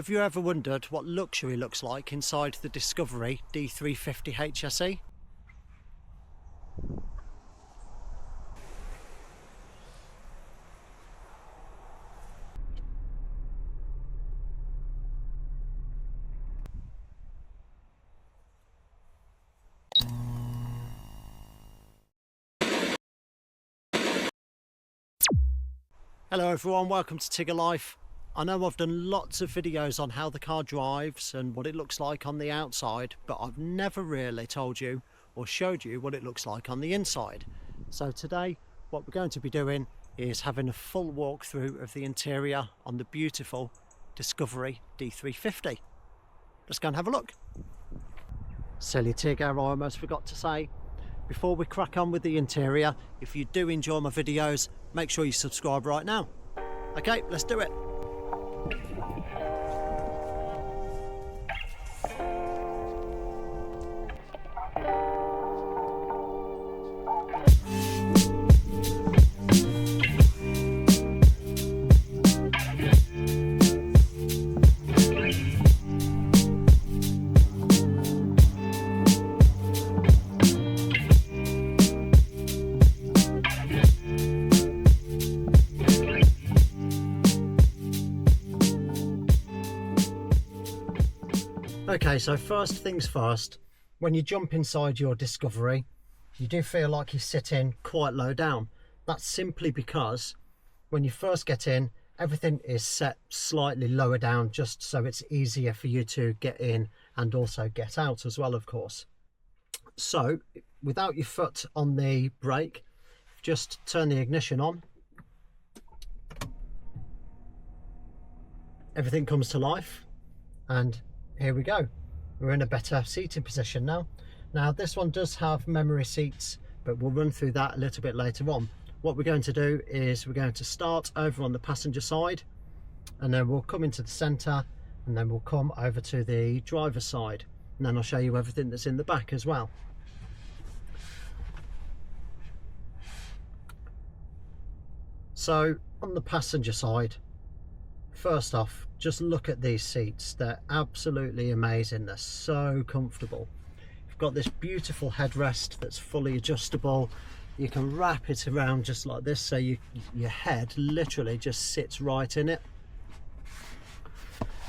Have you ever wondered what luxury looks like inside the Discovery D350 HSE? Hello everyone, welcome to Tigger Life. I know I've done lots of videos on how the car drives and what it looks like on the outside, but I've never really told you or showed you what it looks like on the inside. So today what we're going to be doing is having a full walkthrough of the interior on the beautiful Discovery D350. Let's go and have a look. Silly Tigger, I almost forgot to say, before we crack on with the interior, if you do enjoy my videos, make sure you subscribe right now. Okay, let's do it. Okay, so first things first, when you jump inside your Discovery, you do feel like you're sitting quite low down. That's simply because when you first get in, everything is set slightly lower down just so it's easier for you to get in and also get out as well, of course. So without your foot on the brake, just turn the ignition on. Everything comes to life and here we go. We're in a better seating position now. Now this one does have memory seats, but we'll run through that a little bit later on. What we're going to do is we're going to start over on the passenger side, and then we'll come into the centre, and then we'll come over to the driver's side, and then I'll show you everything that's in the back as well. So on the passenger side, first off, just look at these seats. They're absolutely amazing. They're so comfortable. You've got this beautiful headrest that's fully adjustable. You can wrap it around just like this, so your head literally just sits right in it.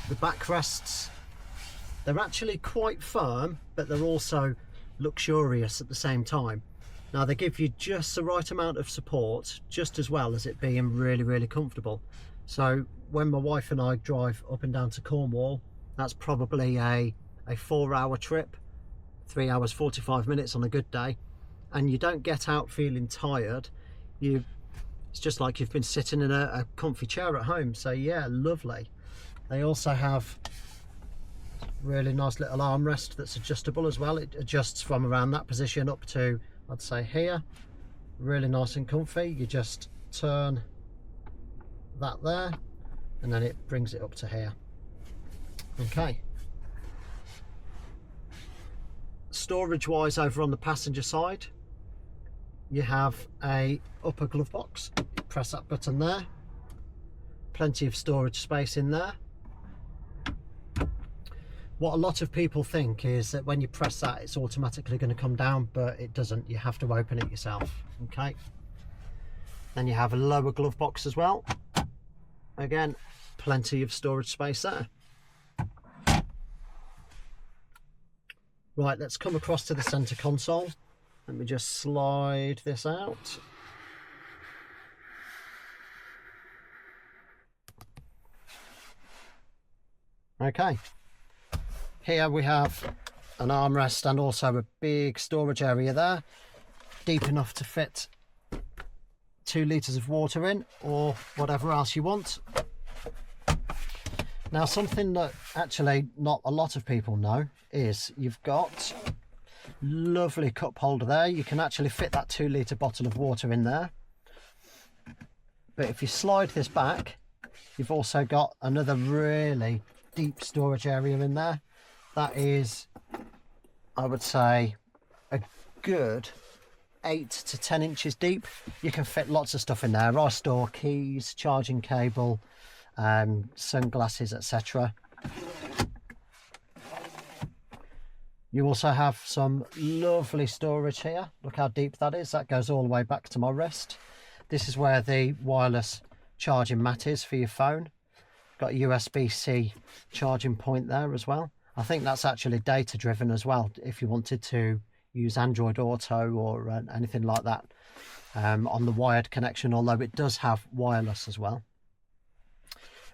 The backrests, they're actually quite firm, but they're also luxurious at the same time. Now they give you just the right amount of support, just as well as it being really, really comfortable. So when my wife and I drive up and down to Cornwall, that's probably a 4-hour trip, 3 hours 45 minutes on a good day, and you don't get out feeling tired. It's just like you've been sitting in a comfy chair at home. So yeah, lovely. They also have really nice little armrest that's adjustable as well. It adjusts from around that position up to, I'd say, here. Really nice and comfy. You just turn that there and then it brings it up to here. Okay, storage wise, over on the passenger side you have a upper glove box. Press that button there, plenty of storage space in there. What a lot of people think is that when you press that it's automatically going to come down, but it doesn't. You have to open it yourself. Okay, then you have a lower glove box as well. Again, plenty of storage space there. Right, let's come across to the center console. Let me just slide this out. Okay, here we have an armrest and also a big storage area there, deep enough to fit 2 litres of water in, or whatever else you want. Now something that actually not a lot of people know is you've got lovely cup holder there. You can actually fit that 2 litre bottle of water in there, but if you slide this back, you've also got another really deep storage area in there. That is, I would say, a good 8 to 10 inches deep. You can fit lots of stuff in there. I store keys, charging cable, sunglasses, etc. You also have some lovely storage here. Look how deep that is. That goes all the way back to my wrist. This is where the wireless charging mat is for your phone. Got a USB-C charging point there as well. I think that's actually data driven as well, if you wanted to use Android Auto or anything like that on the wired connection, although it does have wireless as well.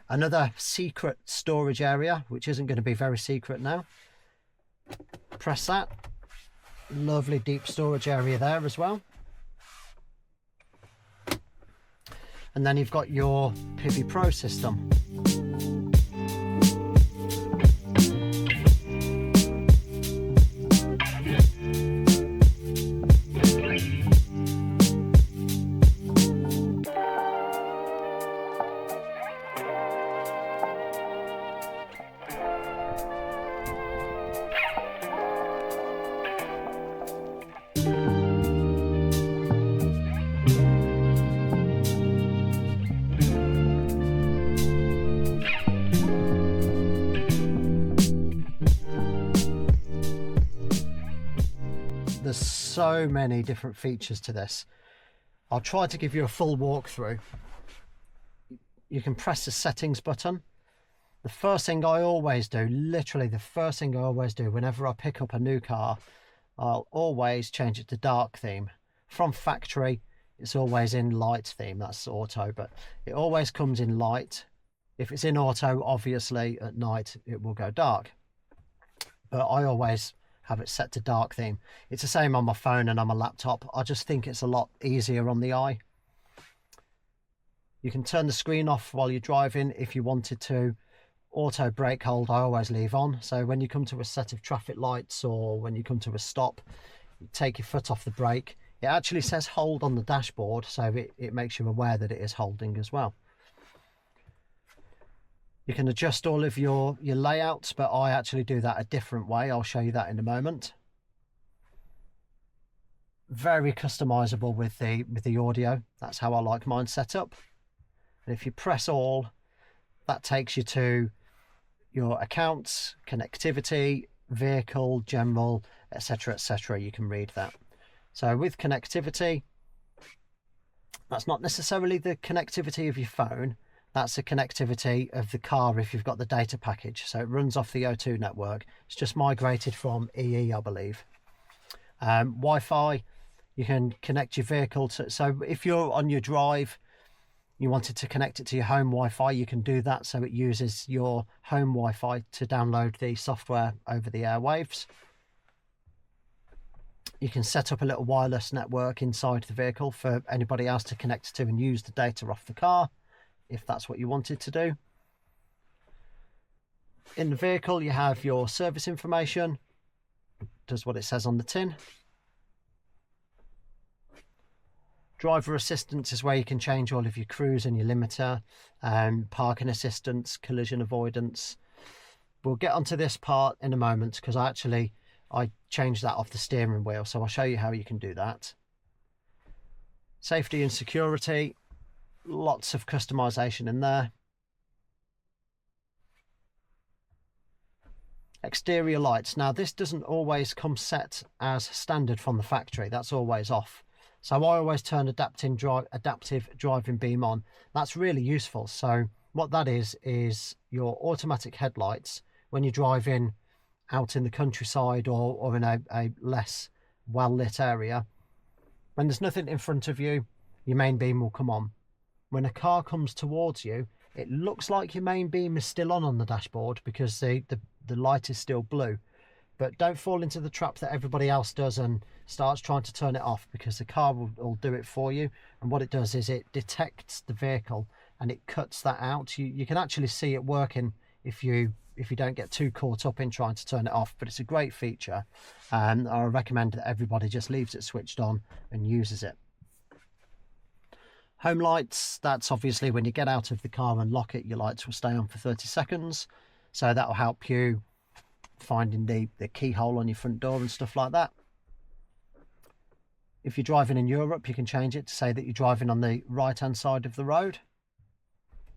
Another secret storage area, which isn't going to be very secret now. Press that. Lovely deep storage area there as well. And then you've got your Pivi Pro system. There's so many different features to this. I'll try to give you a full walkthrough. You can press the settings button. The first thing I always do, literally the first thing I always do whenever I pick up a new car, I'll always change it to dark theme. From factory, it's always in light theme, that's auto, but it always comes in light. If it's in auto, obviously at night it will go dark. But I always have it set to dark theme. It's the same on my phone and on my laptop. I just think it's a lot easier on the eye. You can turn the screen off while you're driving if you wanted to. Auto brake hold I always leave on, so when you come to a set of traffic lights or when you come to a stop, you take your foot off the brake. It actually says hold on the dashboard, so it makes you aware that it is holding as well. You can adjust all of your layouts, but I actually do that a different way. I'll show you that in a moment. Very customizable with the audio. That's how I like mine set up. And if you press all, that takes you to your accounts, connectivity, vehicle, general, etc., etc. You can read that. So with connectivity, that's not necessarily the connectivity of your phone. That's the connectivity of the car if you've got the data package. So it runs off the O2 network. It's just migrated from EE, I believe. Wi-Fi, you can connect your vehicle to. So if you're on your drive, you wanted to connect it to your home Wi-Fi, you can do that. So it uses your home Wi-Fi to download the software over the airwaves. You can set up a little wireless network inside the vehicle for anybody else to connect to and use the data off the car, if that's what you wanted to do. In the vehicle, you have your service information. It does what it says on the tin. Driver assistance is where you can change all of your cruise and your limiter, parking assistance, collision avoidance. We'll get onto this part in a moment because I changed that off the steering wheel, so I'll show you how you can do that. Safety and security, lots of customization in there. Exterior lights. Now this doesn't always come set as standard from the factory. That's always off. So I always turn adaptive driving beam on. That's really useful. So what that is your automatic headlights when you're driving out in the countryside or in a less well-lit area. When there's nothing in front of you, your main beam will come on. When a car comes towards you, it looks like your main beam is still on the dashboard because the light is still blue. But don't fall into the trap that everybody else does and starts trying to turn it off, because the car will do it for you. And what it does is it detects the vehicle and it cuts that out. You can actually see it working if you don't get too caught up in trying to turn it off. But it's a great feature, and I recommend that everybody just leaves it switched on and uses it. Home lights, that's obviously when you get out of the car and lock it, your lights will stay on for 30 seconds. So that will help you finding the keyhole on your front door and stuff like that. If you're driving in Europe, you can change it to say that you're driving on the right hand side of the road.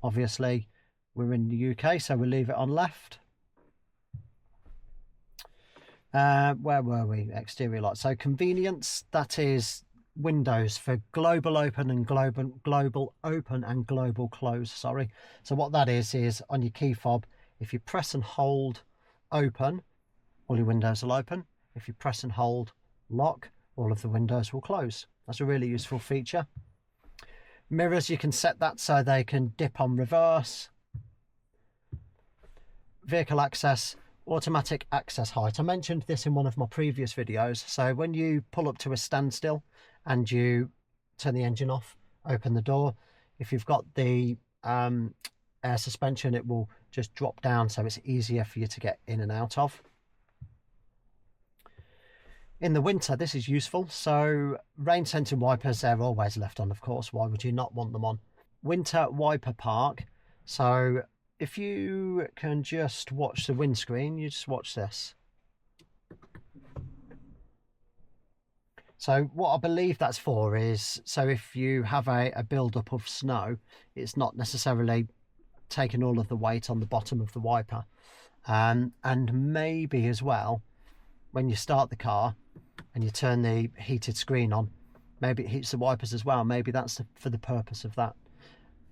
Obviously we're in the UK, so we'll leave it on left. Where were we? Exterior lights. So convenience, that is windows for global open and global open and global close, sorry. So what that is on your key fob, if you press and hold open, all your windows will open. If you press and hold lock, all of the windows will close. That's a really useful feature. Mirrors, you can set that so they can dip on reverse. Vehicle access, automatic access height. I mentioned this in one of my previous videos. So when you pull up to a standstill and you turn the engine off, open the door, if you've got the air suspension, it will just drop down so it's easier for you to get in and out of. In the winter, this is useful. So rain sensing wipers, they're always left on, of course. Why would you not want them on? Winter wiper park. So if you can just watch the windscreen, you just watch this. So what I believe that's for is, so if you have a build-up of snow, it's not necessarily taking all of the weight on the bottom of the wiper. And maybe as well, when you start the car and you turn the heated screen on, maybe it heats the wipers as well. Maybe that's for the purpose of that.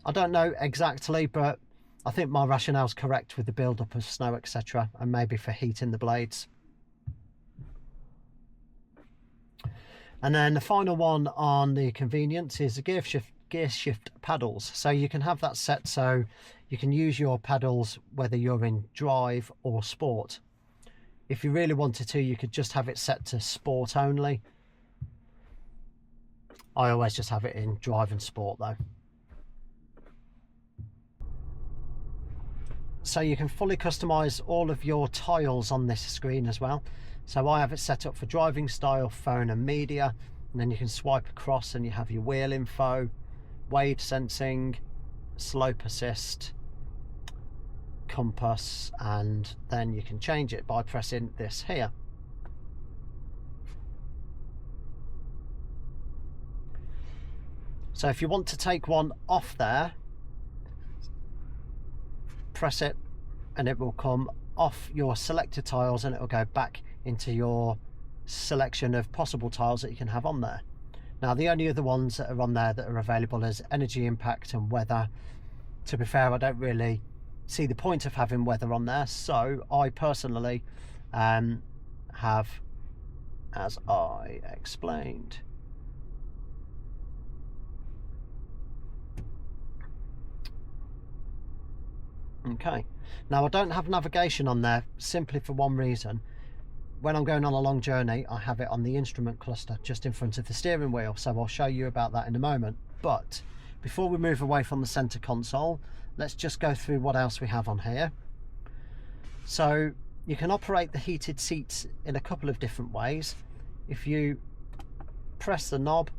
I don't know exactly, but I think my rationale's correct with the build-up of snow, etc., and maybe for heating the blades. And then the final one on the convenience is the gear shift paddles. So you can have that set so you can use your paddles whether you're in drive or sport. If you really wanted to, you could just have it set to sport only. I always just have it in drive and sport though. So you can fully customize all of your tiles on this screen as well. So I have it set up for driving style, phone and media, and then you can swipe across and you have your wheel info, wade sensing, slope assist, compass, and then you can change it by pressing this here. So if you want to take one off there, press it and it will come off your selected tiles and it will go back into your selection of possible tiles that you can have on there. Now the only other ones that are on there that are available is energy impact and weather. To be fair, I don't really see the point of having weather on there, so I personally have, as I explained, okay. Now I don't have navigation on there simply for one reason. When I'm going on a long journey, I have it on the instrument cluster just in front of the steering wheel, so I'll show you about that in a moment. But before we move away from the center console, let's just go through what else we have on here. So you can operate the heated seats in a couple of different ways. If you press the knob,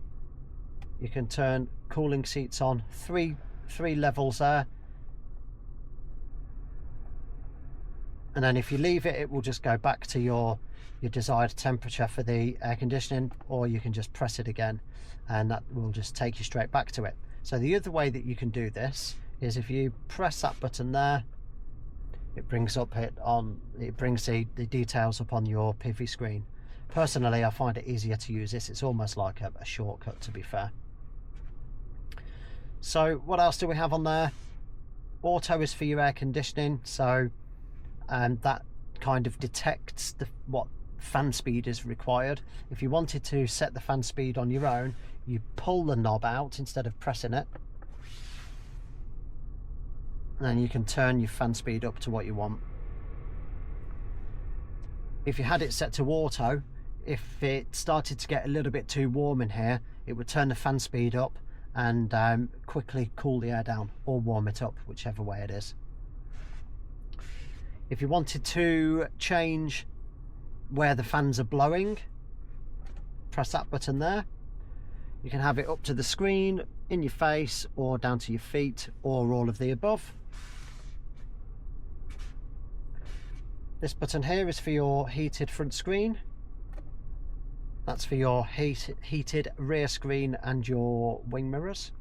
you can turn cooling seats on, three levels there. And then if you leave it, it will just go back to your desired temperature for the air conditioning, or you can just press it again and that will just take you straight back to it. So the other way that you can do this is if you press that button there, it brings the details up on your PV screen. Personally, I find it easier to use this. It's almost like a shortcut, to be fair. So what else do we have on there? Auto is for your air conditioning, so that kind of detects what fan speed is required. If you wanted to set the fan speed on your own, you pull the knob out instead of pressing it, and then you can turn your fan speed up to what you want. If you had it set to auto, if it started to get a little bit too warm in here, it would turn the fan speed up and quickly cool the air down or warm it up, whichever way it is. If you wanted to change where the fans are blowing, press that button there. You can have it up to the screen, in your face, or down to your feet, or all of the above. This button here is for your heated front screen. That's for your heated rear screen and your wing mirrors.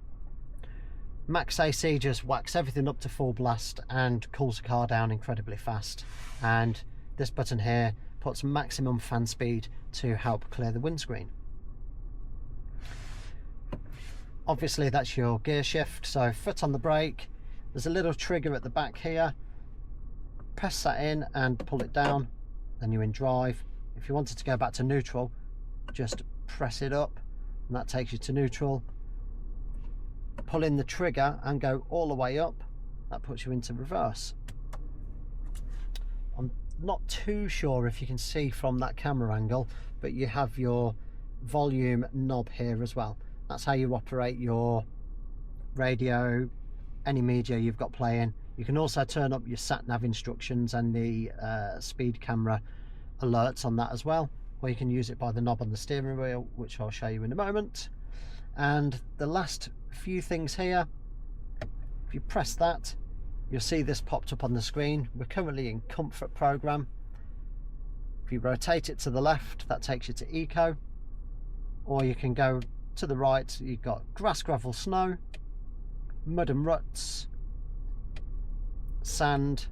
Max AC just whacks everything up to full blast and cools the car down incredibly fast. And this button here puts maximum fan speed to help clear the windscreen. Obviously that's your gear shift, so foot on the brake, there's a little trigger at the back here, press that in and pull it down, then you're in drive. If you wanted to go back to neutral, just press it up and that takes you to neutral. Pull in the trigger and go all the way up, that puts you into reverse. I'm not too sure if you can see from that camera angle, but you have your volume knob here as well. That's how you operate your radio, any media you've got playing. You can also turn up your sat nav instructions and the speed camera alerts on that as well, or you can use it by the knob on the steering wheel, which I'll show you in a moment. And the last few things here, if you press that, you'll see this popped up on the screen. We're currently in comfort program. If you rotate it to the left, that takes you to eco, or you can go to the right. You've got grass, gravel, snow, mud and ruts, sand,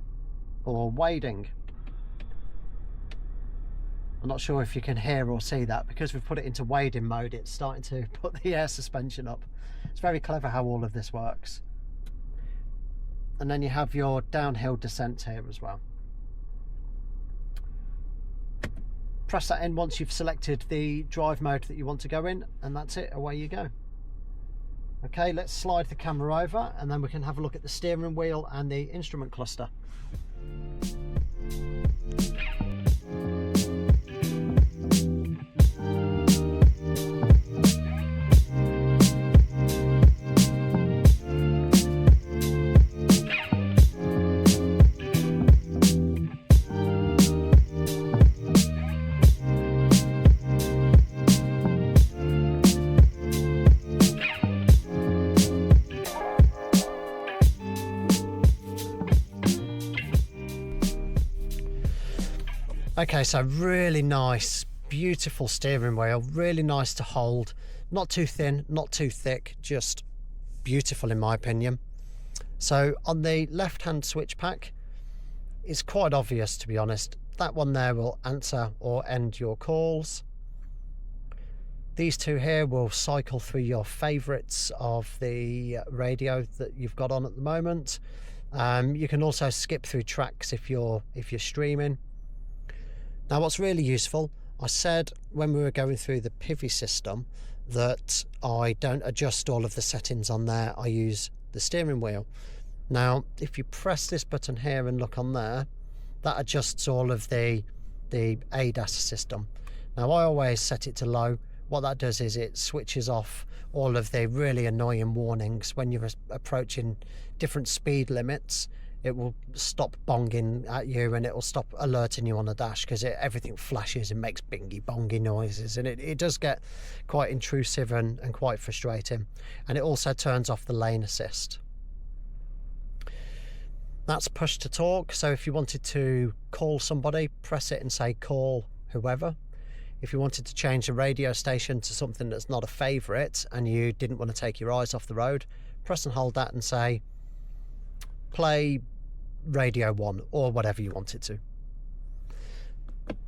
or wading. I'm not sure if you can hear or see that, because we've put it into wading mode, it's starting to put the air suspension up. It's very clever how all of this works. And then you have your downhill descent here as well. Press that in once you've selected the drive mode that you want to go in, and that's it, away you go. Okay, let's slide the camera over and then we can have a look at the steering wheel and the instrument cluster. Okay, so really nice, beautiful steering wheel, really nice to hold, not too thin, not too thick, just beautiful in my opinion. So on the left hand switch pack, it's quite obvious to be honest. That one there will answer or end your calls. These two here will cycle through your favourites of the radio that you've got on at the moment. You can also skip through tracks if you're streaming. Now what's really useful, I said when we were going through the Pivi system that I don't adjust all of the settings on there, I use the steering wheel. Now if you press this button here and look on there, that adjusts all of the ADAS system. Now I always set it to low. What that does is it switches off all of the really annoying warnings when you're approaching different speed limits. It will stop bonging at you and it will stop alerting you on the dash, because everything flashes and makes bingy bongy noises, and it does get quite intrusive and quite frustrating. And it also turns off the lane assist. That's push to talk, so if you wanted to call somebody, press it and say call whoever. If you wanted to change the radio station to something that's not a favourite and you didn't want to take your eyes off the road, press and hold that and say play Radio 1 or whatever you want it to.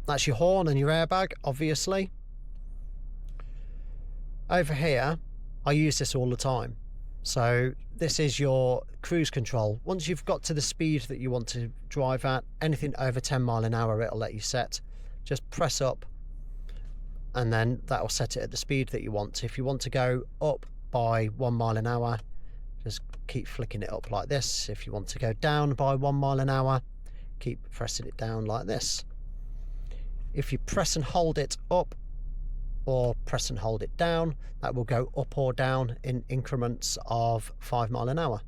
That's your horn and your airbag, obviously. Over here, I use this all the time. So this is your cruise control. Once you've got to the speed that you want to drive at, anything over 10 miles an hour it'll let you set. Just press up and then that'll set it at the speed that you want. If you want to go up by 1 mile an hour, just keep flicking it up like this. If you want to go down by 1 mile an hour, keep pressing it down like this. If you press and hold it up or press and hold it down, that will go up or down in increments of 5 mile an hour.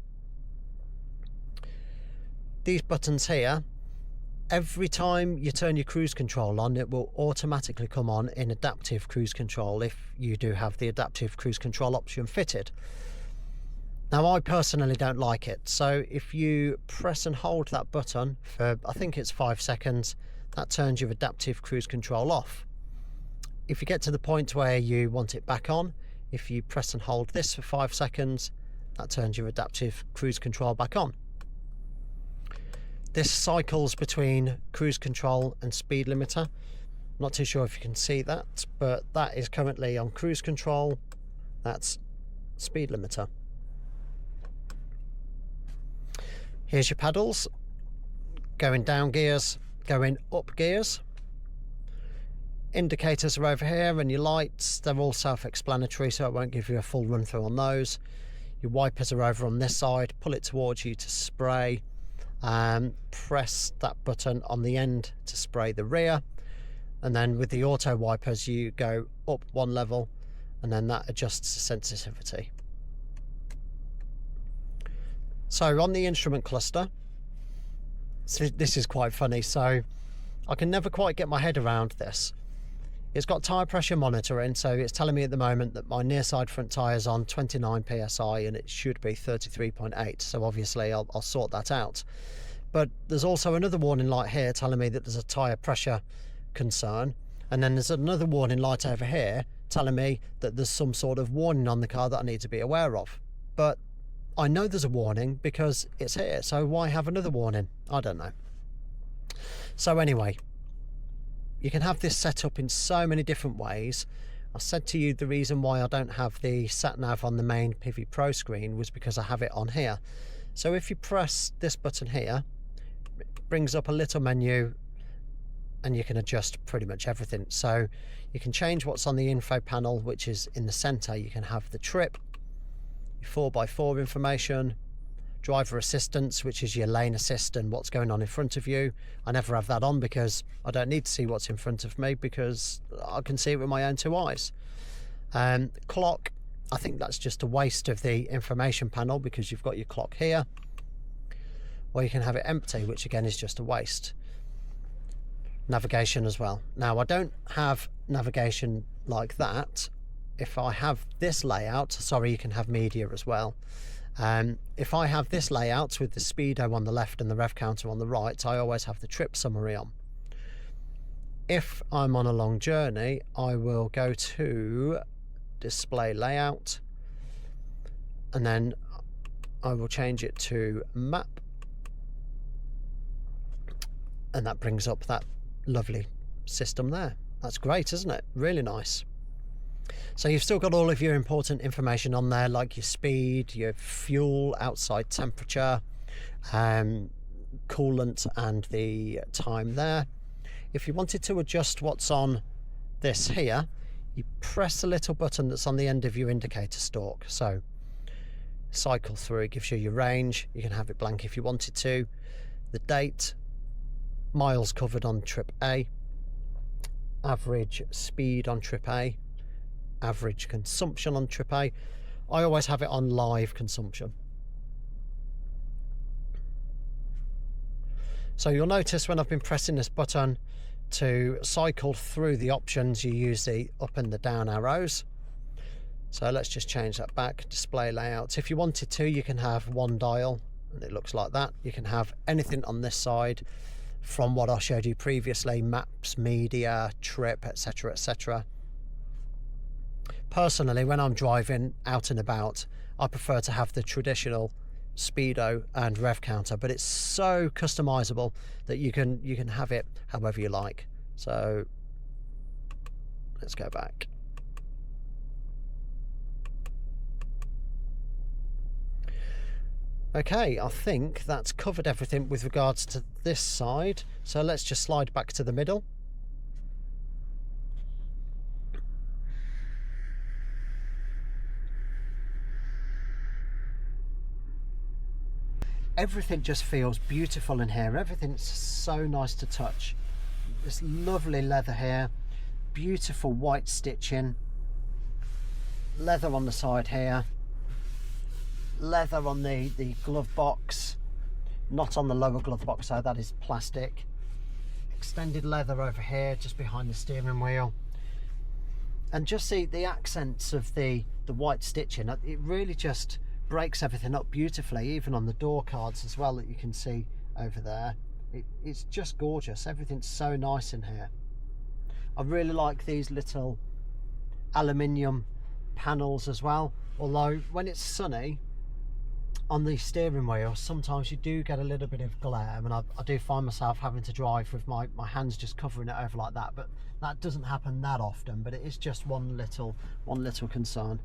These buttons here, every time you turn your cruise control on, it will automatically come on in adaptive cruise control if you do have the adaptive cruise control option fitted. Now I personally don't like it, so if you press and hold that button for, I think it's 5 seconds, that turns your adaptive cruise control off. If you get to the point where you want it back on, if you press and hold this for 5 seconds, that turns your adaptive cruise control back on. This cycles between cruise control and speed limiter. Not too sure if you can see that, but that is currently on cruise control. That's speed limiter. Here's your paddles, going down gears, going up gears. Indicators are over here, and your lights, they're all self-explanatory, so I won't give you a full run through on those. Your wipers are over on this side. Pull it towards you to spray, and press that button on the end to spray the rear. And then with the auto wipers, you go up one level, and then that adjusts the sensitivity. So on the instrument cluster, so this is quite funny. So I can never quite get my head around this. It's got tyre pressure monitoring, so it's telling me at the moment that my near side front tyre is on 29 psi and it should be 33.8. So obviously I'll sort that out. But there's also another warning light here telling me that there's a tyre pressure concern, and then there's another warning light over here telling me that there's some sort of warning on the car that I need to be aware of. But I know there's a warning because it's here, so why have another warning? I don't know. So anyway, you can have this set up in so many different ways. I said to you the reason why I don't have the sat nav on the main Pivi Pro screen was because I have it on here. So if you press this button here, it brings up a little menu and you can adjust pretty much everything. So you can change what's on the info panel, which is in the center. You can have the trip, your 4x4 information, driver assistance, which is your lane assist and what's going on in front of you. I never have that on because I don't need to see what's in front of me because I can see it with my own two eyes. Clock, I think that's just a waste of the information panel because you've got your clock here, or you can have it empty, which again is just a waste. Navigation as well. Now I don't have navigation like that. If I have this layout, sorry, you can have media as well. If I have this layout with the speedo on the left and the rev counter on the right, I always have the trip summary on. If I'm on a long journey, I will go to display layout, and then I will change it to map, and that brings up that lovely system there. That's great, isn't it? Really nice. So you've still got all of your important information on there, like your speed, your fuel, outside temperature, coolant, and the time there. If you wanted to adjust what's on this here, you press the little button that's on the end of your indicator stalk. So cycle through, it gives you your range. You can have it blank if you wanted to. The date, miles covered on trip A, average speed on trip A, average consumption on trip A. I always have it on live consumption. So you'll notice when I've been pressing this button to cycle through the options, you use the up and the down arrows. So let's just change that back. Display layouts. If you wanted to, you can have one dial and it looks like that. You can have anything on this side from what I showed you previously: maps, media, trip, etc, etc. Personally, when I'm driving out and about, I prefer to have the traditional speedo and rev counter, but it's so customizable that you can have it however you like. So let's go back. Okay, I think that's covered everything with regards to this side, so let's just slide back to the middle. Everything just feels beautiful in here. Everything's so nice to touch. This lovely leather here, beautiful white stitching, leather on the side here, leather on the glove box, not on the lower glove box, so that is plastic. Extended leather over here just behind the steering wheel, and just see the accents of the white stitching. It really just breaks everything up beautifully, even on the door cards as well that you can see over there. It's just gorgeous. Everything's so nice in here. I really like these little aluminium panels as well, although when it's sunny on the steering wheel, sometimes you do get a little bit of glare, and I do find myself having to drive with my hands just covering it over like that, but that doesn't happen that often, but it is just one little concern.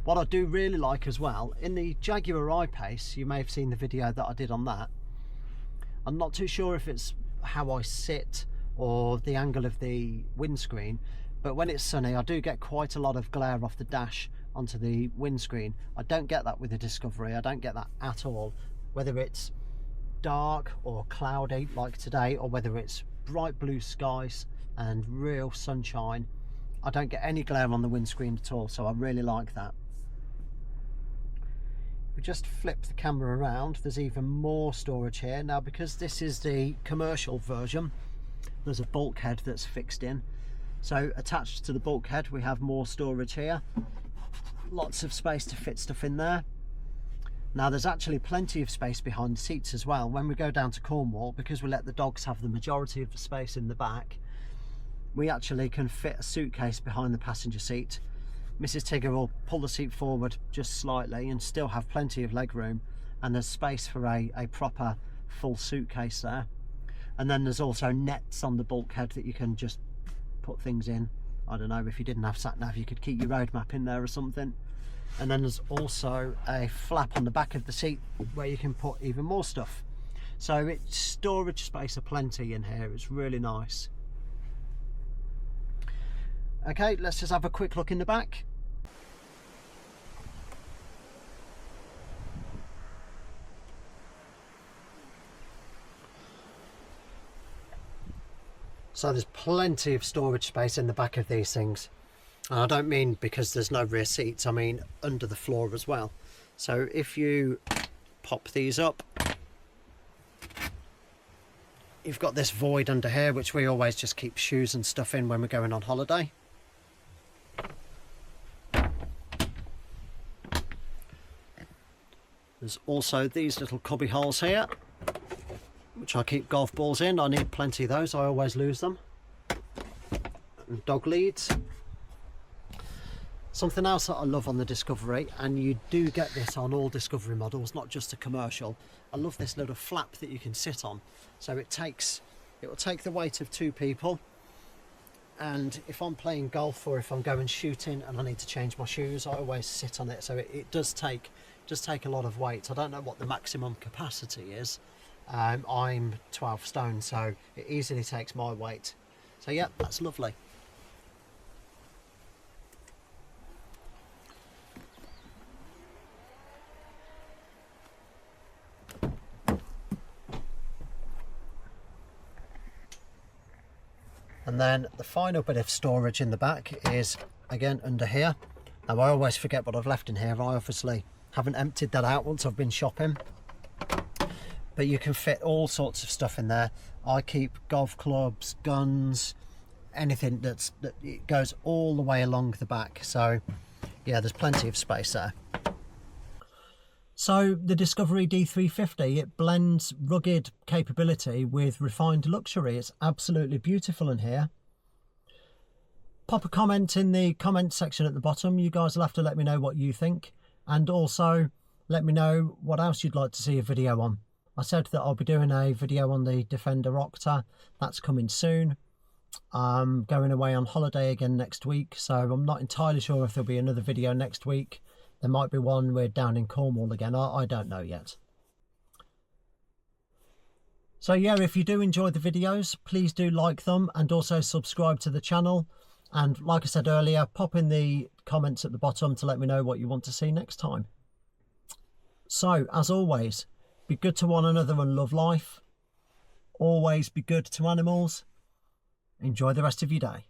What I do really like as well, in the Jaguar I-Pace, you may have seen the video that I did on that. I'm not too sure if it's how I sit or the angle of the windscreen, but when it's sunny I do get quite a lot of glare off the dash onto the windscreen. I don't get that with the Discovery, I don't get that at all, whether it's dark or cloudy like today, or whether it's bright blue skies and real sunshine. I don't get any glare on the windscreen at all, so I really like that. We just flip the camera around, there's even more storage here. Now, because this is the commercial version, there's a bulkhead that's fixed in, so attached to the bulkhead we have more storage here. Lots of space to fit stuff in there. Now, there's actually plenty of space behind the seats as well. When we go down to Cornwall, because we let the dogs have the majority of the space in the back, we actually can fit a suitcase behind the passenger seat. Mrs. Tigger will pull the seat forward just slightly and still have plenty of leg room, and there's space for a proper full suitcase there. And then there's also nets on the bulkhead that you can just put things in. I don't know, if you didn't have sat nav you could keep your road map in there or something. And then there's also a flap on the back of the seat where you can put even more stuff. So it's storage space aplenty in here, it's really nice. Okay, let's just have a quick look in the back. So there's plenty of storage space in the back of these things. And I don't mean because there's no rear seats, I mean under the floor as well. So if you pop these up, you've got this void under here, which we always just keep shoes and stuff in when we're going on holiday. There's also these little cubby holes here, which I keep golf balls in. I need plenty of those, I always lose them. And dog leads. Something else that I love on the Discovery, and you do get this on all Discovery models, not just a commercial, I love this little flap that you can sit on. So it will take the weight of 2 people, and if I'm playing golf or if I'm going shooting and I need to change my shoes, I always sit on it. So it does take a lot of weight. I don't know what the maximum capacity is. I'm 12 stone, so it easily takes my weight. So yeah, that's lovely. And then the final bit of storage in the back is again under here. Now, I always forget what I've left in here. I obviously haven't emptied that out once I've been shopping, but you can fit all sorts of stuff in there. I keep golf clubs, guns, anything that it goes all the way along the back. So yeah, there's plenty of space there. So the Discovery D350, it blends rugged capability with refined luxury. It's absolutely beautiful in here. Pop a comment in the comment section at the bottom. You guys will have to let me know what you think, and also let me know what else you'd like to see a video on. I said that I'll be doing a video on the Defender Octa. That's coming soon. I'm going away on holiday again next week, so I'm not entirely sure if there'll be another video next week. There might be one, we're down in Cornwall again, I don't know yet. So yeah, if you do enjoy the videos, please do like them and also subscribe to the channel. And like I said earlier, pop in the comments at the bottom to let me know what you want to see next time. So, as always, be good to one another and love life. Always be good to animals. Enjoy the rest of your day.